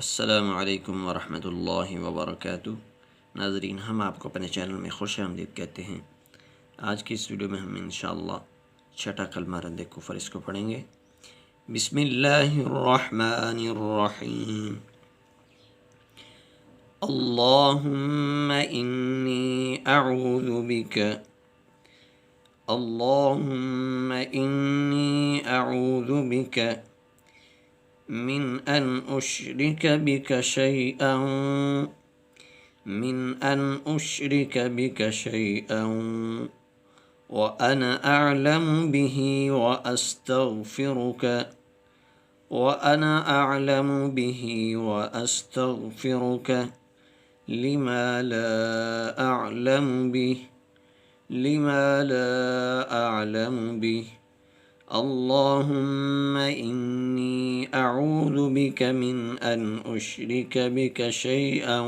अस्सलामुअलैकुम वरहमतुल्लाहि वबरकातुहू। नाज़रीन, हम आपको अपने चैनल में खुश आमदीद कहते हैं। आज की इस वीडियो में हम इंशाअल्लाह छठा कलमा रद्द कुफ़र इसको पढ़ेंगे। बिस्मिल्लाहिर्रहमानिर्रहीम। अल्लाहुम्मा इन्नी अऊज़ु बिका अल्लाहुम्मा इन्नी अऊज़ु बिका मिन अन उश्रिक बिक शैअन व अना अअलमु बिही व अस्तगफिरुक लिमा ला अअलमु बिह اللهم إني أعوذ بك من أن أشرك بك شيئا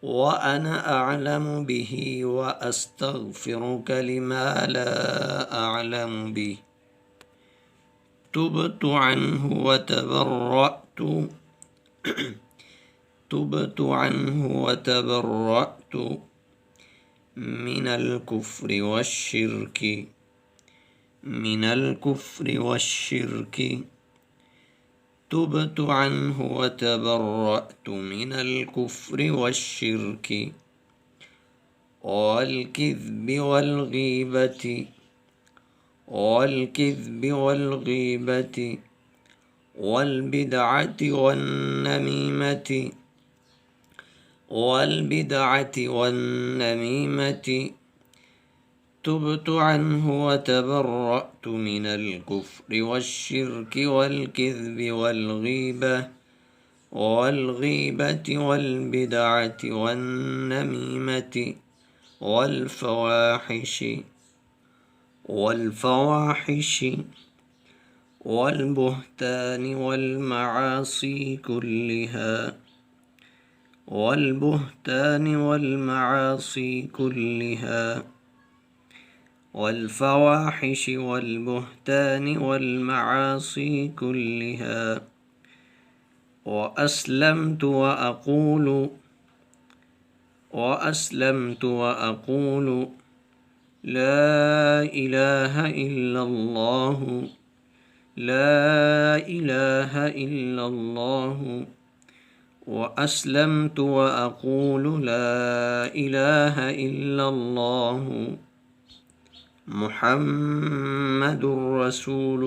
وأنا أعلم به وأستغفرك لما لا أعلم به تبت عنه وتبرأت من الكفر والشرك تبت عنه وتبرأت من الكفر والشرك والكذب والغيبة والبدعة والنميمة تبت عنه وتبرأت من الكفر والشرك والكذب والغيبة والبدعة والنميمة والفواحش والبهتان والمعاصي كلها والفواحش والبهتان والمعاصي كلها وأسلمت وأقول لا إله إلا الله وأسلمت وأقول لا إله إلا الله محمد رسول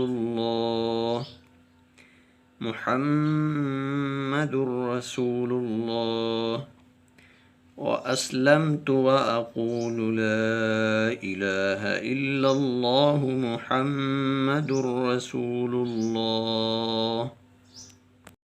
الله وأسلمت وأقول لا إله إلا الله محمد رسول الله